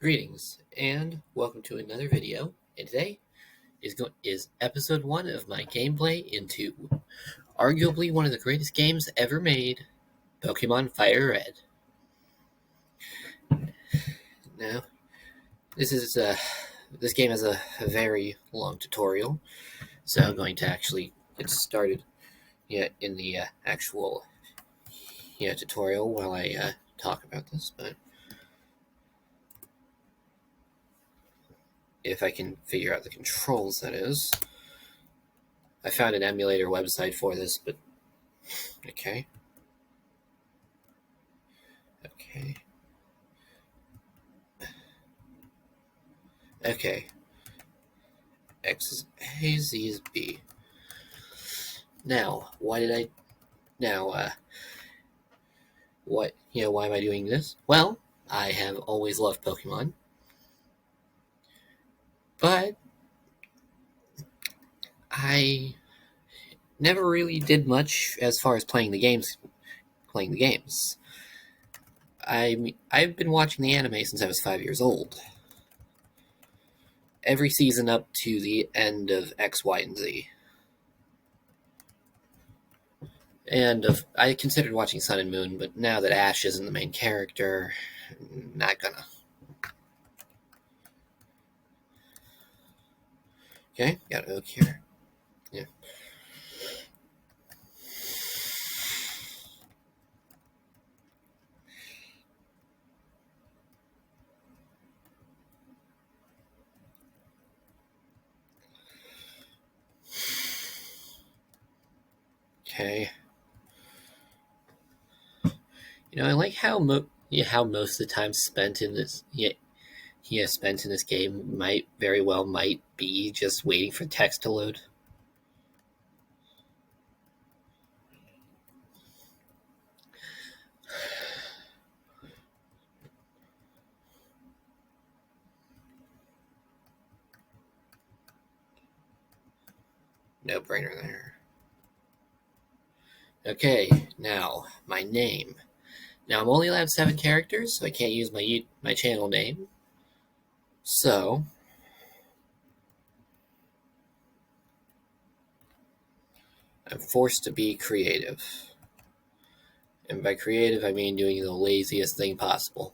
Greetings and welcome to another video. And today is episode 1 of my gameplay into arguably one of the greatest games ever made, Pokemon Fire Red. Now, this game has a very long tutorial, so I'm going to actually get started in the actual tutorial while I talk about this. But if I can figure out the controls, that is. I found an emulator website for this, but okay. Okay. X is A, Z is B. Now, why did I... Now, why am I doing this? Well, I have always loved Pokemon. But I never really did much as far as playing the games. I've been watching the anime since I was 5 years old. Every season up to the end of X, Y, and Z. I considered watching Sun and Moon, but now that Ash isn't the main character, not gonna. Okay, got Oak here. Yeah. Okay. I like how most of the time spent in this spent in this game might be just waiting for text to load. No brainer there. Okay, now my name. Now I'm only allowed 7 characters, so I can't use my channel name. So I'm forced to be creative. And by creative, I mean doing the laziest thing possible.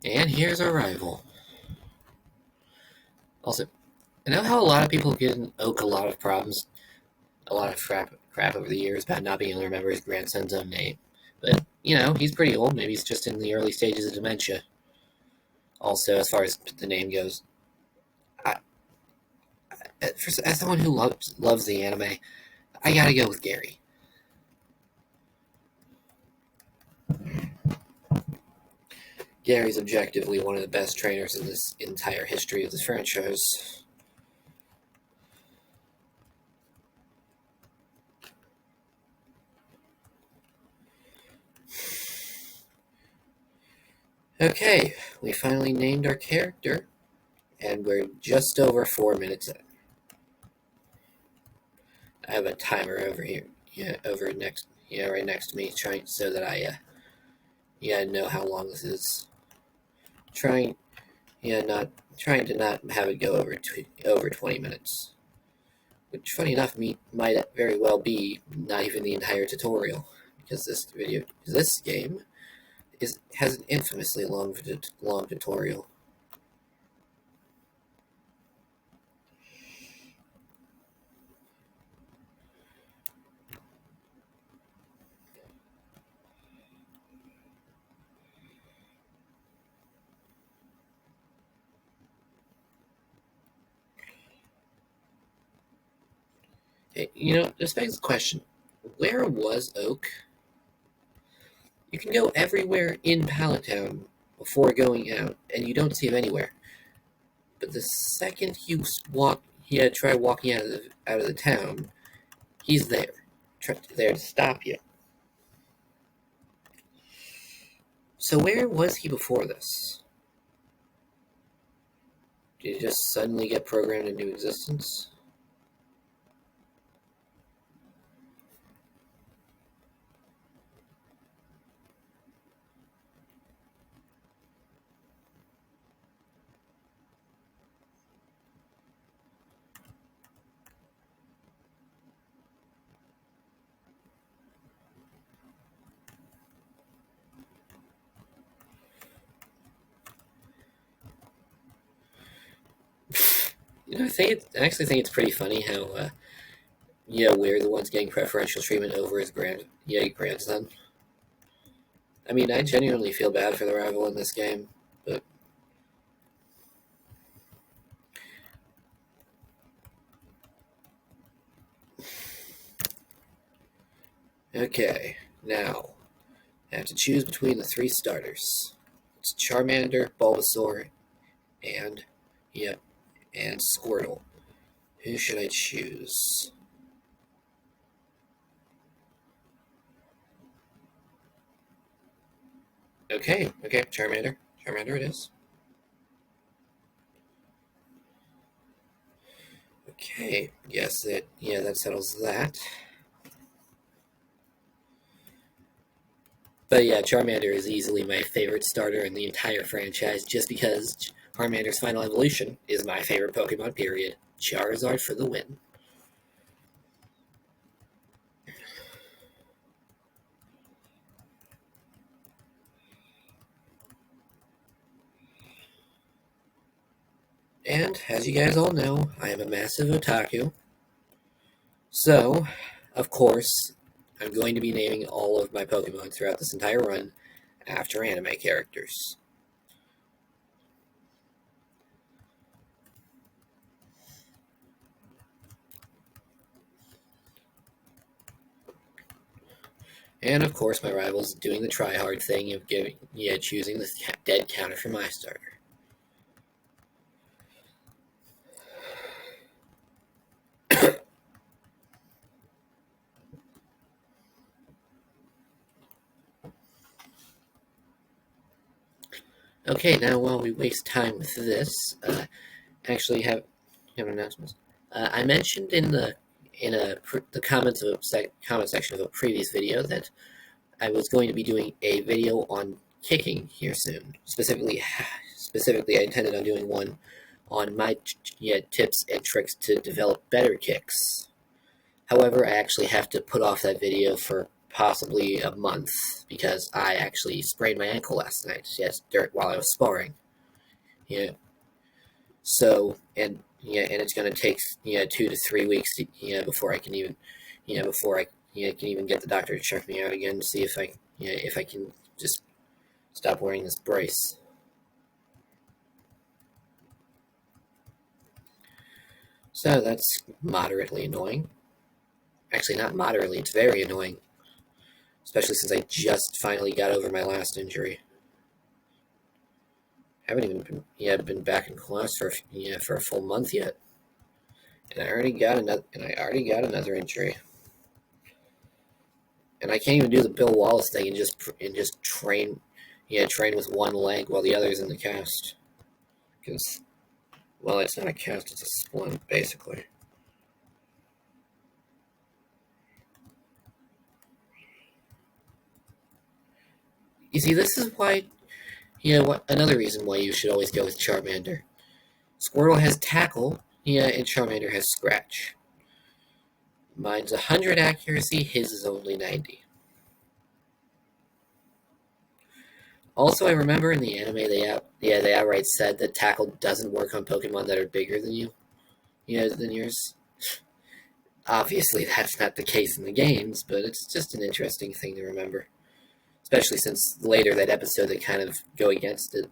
And here's our rival. Also, I know how a lot of people get in Oak a lot of problems, a lot of crap over the years about not being able to remember his grandson's own name. But, he's pretty old. Maybe he's just in the early stages of dementia. Also, as far as the name goes, as someone who loves the anime, I gotta go with Gary. Gary's objectively one of the best trainers in this entire history of this franchise. Okay, we finally named our character, and we're just over 4 minutes in. I have a timer over here, right next to me, trying so that I know how long this is. Trying to not have it go over 20 minutes. Which, funny enough, might very well be not even the entire tutorial, because this game has an infamously long tutorial. This begs the question: where was Oak? You can go everywhere in Pallet Town before going out, and you don't see him anywhere. But the second you try walking out of the town, he's there, there to stop you. So where was he before this? Did he just suddenly get programmed into existence? I actually think it's pretty funny how we're the ones getting preferential treatment over his grandson. I mean, I genuinely feel bad for the rival in this game, but okay. Now, I have to choose between the three starters. It's Charmander, Bulbasaur, and yeah, and Squirtle. Who should I choose? Okay, Charmander. Charmander it is. Okay, that settles that. But yeah, Charmander is easily my favorite starter in the entire franchise just because Charmander's final evolution is my favorite Pokemon, period. Charizard for the win. And, as you guys all know, I am a massive otaku. So, of course, I'm going to be naming all of my Pokemon throughout this entire run after anime characters. And of course, my rival's doing the try-hard thing of choosing the dead counter for my starter. Okay, now while we waste time with this, actually have announcements. I mentioned in the comments of comment section of a previous video that I was going to be doing a video on kicking here soon. Specifically, I intended on doing one on my tips and tricks to develop better kicks. However, I actually have to put off that video for possibly a month because I actually sprained my ankle last night. Yes, while I was sparring. Yeah. So and it's going to take 2 to 3 weeks before I can even can even get the doctor to check me out again to see if I can just stop wearing this brace. So that's moderately annoying. Actually, not moderately, it's very annoying. Especially since I just finally got over my last injury. I haven't even been back in class for a full month yet. And I already got another injury. And I can't even do the Bill Wallace thing and just train with one leg while the other's in the cast. Because, well, it's not a cast, it's a splint, basically. You see, this is why, another reason why you should always go with Charmander. Squirtle has Tackle, and Charmander has Scratch. Mine's 100 accuracy, his is only 90. Also, I remember in the anime they outright said that Tackle doesn't work on Pokemon that are bigger than than yours. Obviously, that's not the case in the games, but it's just an interesting thing to remember. Especially since later that episode they kind of go against it.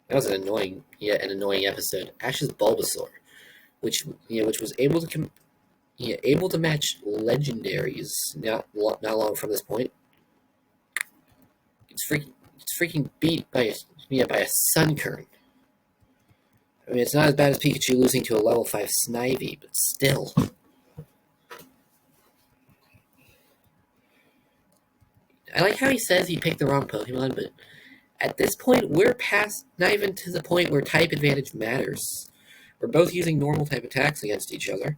That was an annoying episode. Ash's Bulbasaur. which was able to able to match legendaries not long from this point. It's freaking beat by a Sunkern. I mean, it's not as bad as Pikachu losing to a level 5 Snivy, but still. I like how he says he picked the wrong Pokemon, but at this point, we're past, not even to the point where type advantage matters. We're both using normal type attacks against each other.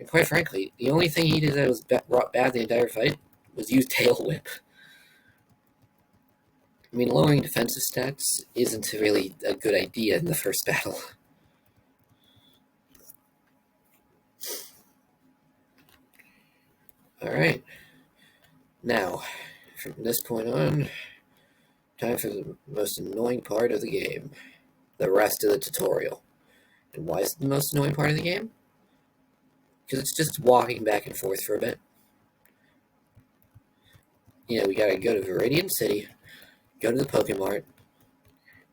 And quite frankly, the only thing he did that was bad the entire fight was use Tail Whip. I mean, lowering defensive stats isn't really a good idea in the first battle. Alright. Now, from this point on, time for the most annoying part of the game. The rest of the tutorial. And why is it the most annoying part of the game? Because it's just walking back and forth for a bit. We gotta go to Viridian City, go to the Pokemart,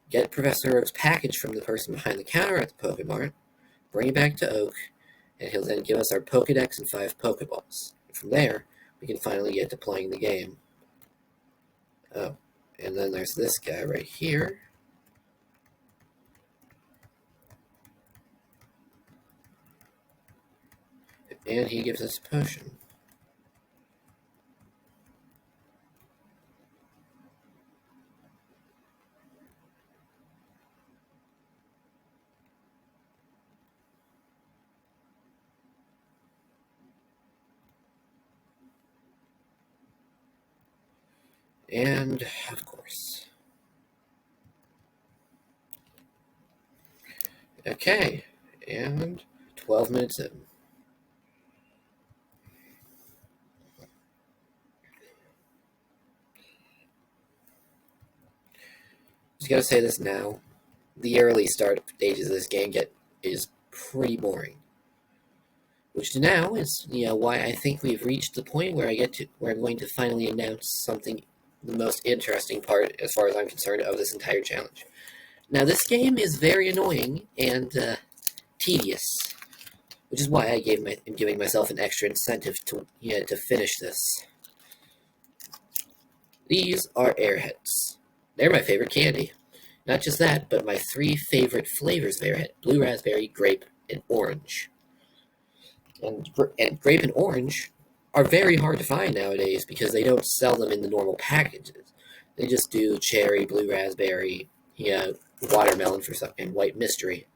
get Professor Oak's package from the person behind the counter at the Pokemart, bring it back to Oak, and he'll then give us our Pokedex and 5 Pokeballs. And from there, we can finally get to playing the game. Oh, and then there's this guy right here. And he gives us a potion. And, of course. Okay, and 12 minutes in. Just gotta say this now. The early start stages of this game is pretty boring. Which now is why I think we've reached the point where I'm going to finally announce something, the most interesting part, as far as I'm concerned, of this entire challenge. Now, this game is very annoying and tedious, which is why I'm giving myself an extra incentive to finish this. These are Airheads. They're my favorite candy. Not just that, but my 3 favorite flavors of Airhead: blue raspberry, grape, and orange. And grape and orange are very hard to find nowadays because they don't sell them in the normal packages. They just do cherry, blue raspberry, watermelon for some, and white mystery.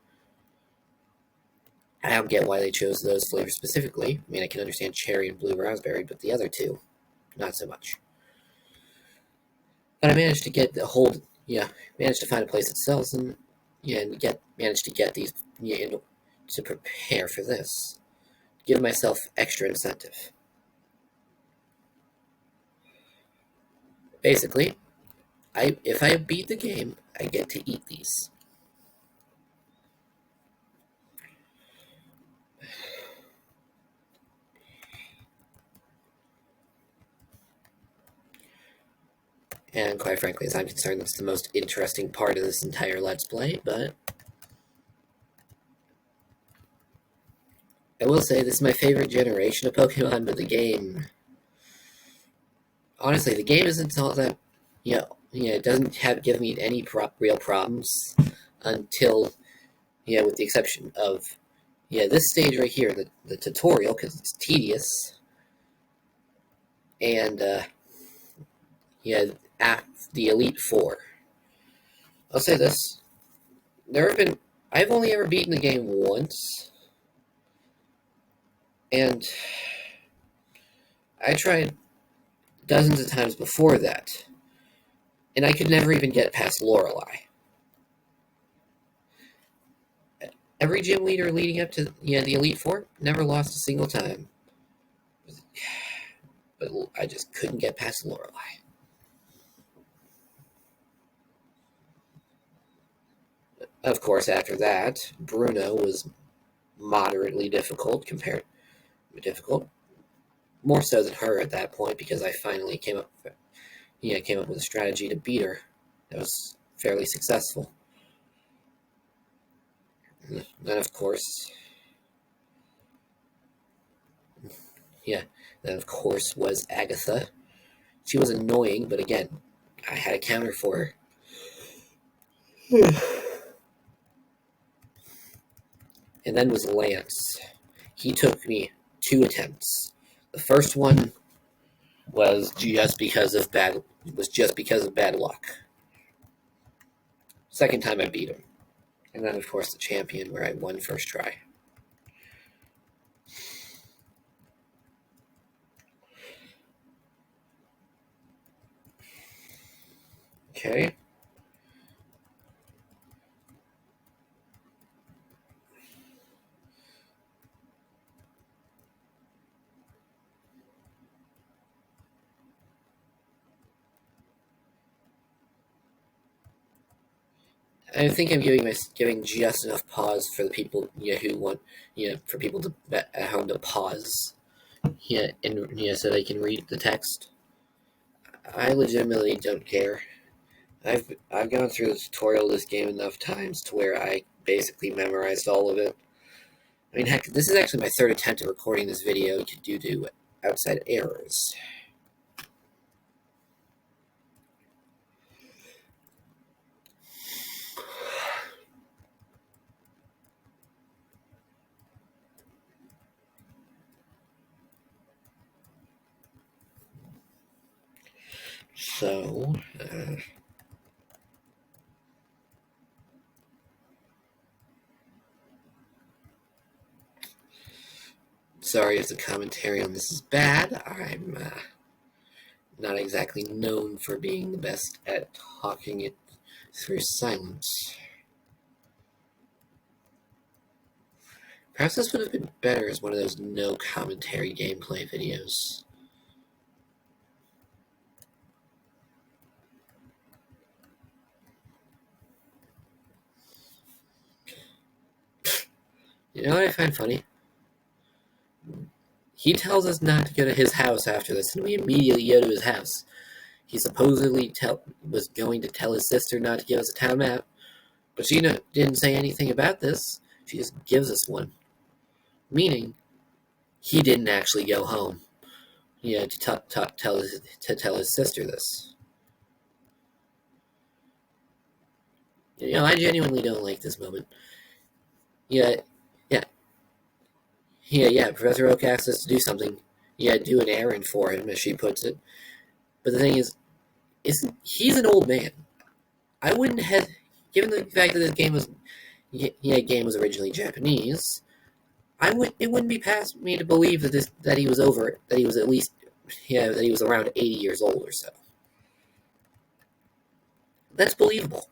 I don't get why they chose those flavors specifically. I mean, I can understand cherry and blue raspberry, but the other two, not so much. But I managed to get managed to find a place that sells them, and managed to get these to prepare for this. Give myself extra incentive. Basically, if I beat the game, I get to eat these. And quite frankly, as I'm concerned, that's the most interesting part of this entire Let's Play, but I will say this is my favorite generation of Pokemon, but the game... Honestly, the game isn't all that... it doesn't give me any real problems until, with the exception of, this stage right here, the tutorial, because it's tedious, and, the Elite Four. I'll say this. I've only ever beaten the game once, and I tried dozens of times before that, and I could never even get past Lorelei. Every gym leader leading up to the Elite Four never lost a single time. But I just couldn't get past Lorelei. Of course, after that, Bruno was moderately difficult more so than her at that point, because I finally came up with a strategy to beat her that was fairly successful. And then, of course, Yeah, then of course was Agatha. She was annoying, but again, I had a counter for her. And then was Lance. He took me 2 attempts. The first one was just because of bad luck. Second time I beat him. And then of course the champion where I won first try. Okay. I think I'm giving just enough pause for the people who want for people to at home to pause and so they can read the text. I legitimately don't care. I've gone through the tutorial of this game enough times to where I basically memorized all of it. I mean, heck, this is actually my third attempt at recording this video due to outside errors. So, sorry if the commentary on this is bad. I'm not exactly known for being the best at talking it through silence. Perhaps this would have been better as one of those no commentary gameplay videos. You know what I find funny? He tells us not to go to his house after this, and we immediately go to his house. He supposedly was going to tell his sister not to give us a town map, but she didn't say anything about this. She just gives us one. Meaning, he didn't actually go home. To tell his sister this. I genuinely don't like this moment. Yeah, yeah, yeah. Professor Oak asks us to do something. Yeah, do an errand for him, as she puts it. But the thing is, he's an old man. I wouldn't have, given the fact that this game was originally Japanese. It wouldn't be past me to believe that he was that he was at least that he was around 80 years old or so. That's believable.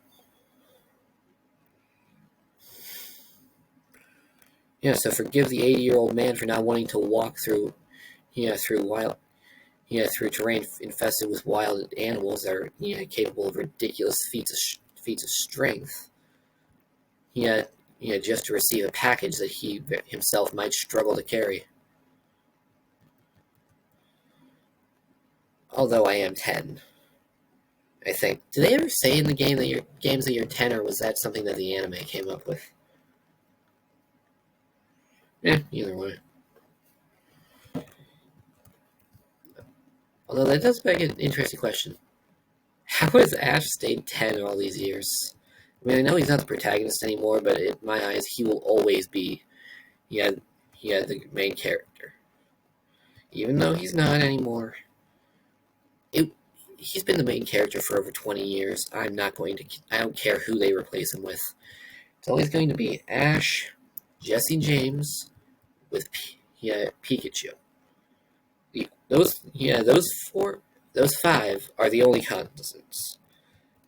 Yeah, so forgive the 80-year-old man for not wanting to walk through through terrain infested with wild animals that are capable of ridiculous feats of strength. Yeah, just to receive a package that he himself might struggle to carry. Although I am 10, I think. Did they ever say in the game that you're 10, or was that something that the anime came up with? Either way. Although that does beg an interesting question. How has Ash stayed 10 all these years? I mean, I know he's not the protagonist anymore, but in my eyes, he will always be, yeah, the main character. Even though he's not anymore. It, he's been the main character for over 20 years. I don't care who they replace him with. It's always going to be Ash, Jesse James, with Pikachu. Those five are the only constants.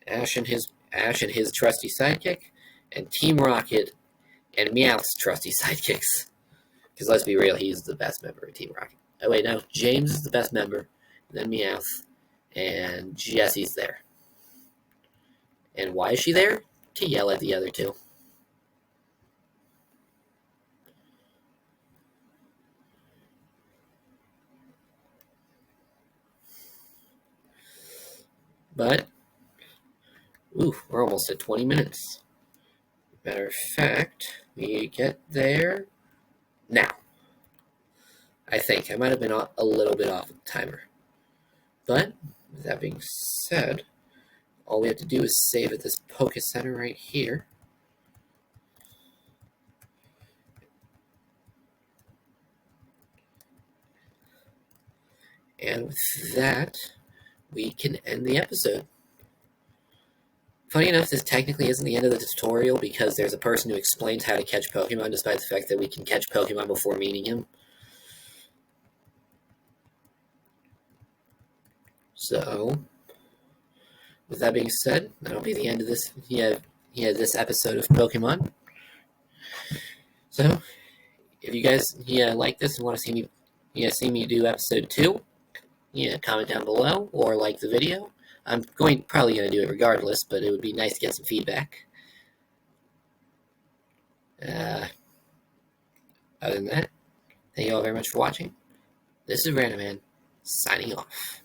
Ash and his trusty sidekick, and Team Rocket and Meowth's trusty sidekicks. Because let's be real, he's the best member of Team Rocket. Oh wait, no, James is the best member, then Meowth, and Jesse's there. And why is she there? To yell at the other two. But, we're almost at 20 minutes. Matter of fact, we get there now. I think I might have been a little bit off with the timer. But with that being said, all we have to do is save at this Poke Center right here. And with that, we can end the episode. Funny enough, this technically isn't the end of the tutorial because there's a person who explains how to catch Pokemon, despite the fact that we can catch Pokemon before meeting him. So, with that being said, that'll be the end of this. This episode of Pokemon. So, if you guys like this and want to see me do episode 2, comment down below or like the video. I'm probably going to do it regardless, but it would be nice to get some feedback. Other than that, thank you all very much for watching. This is Random Man, signing off.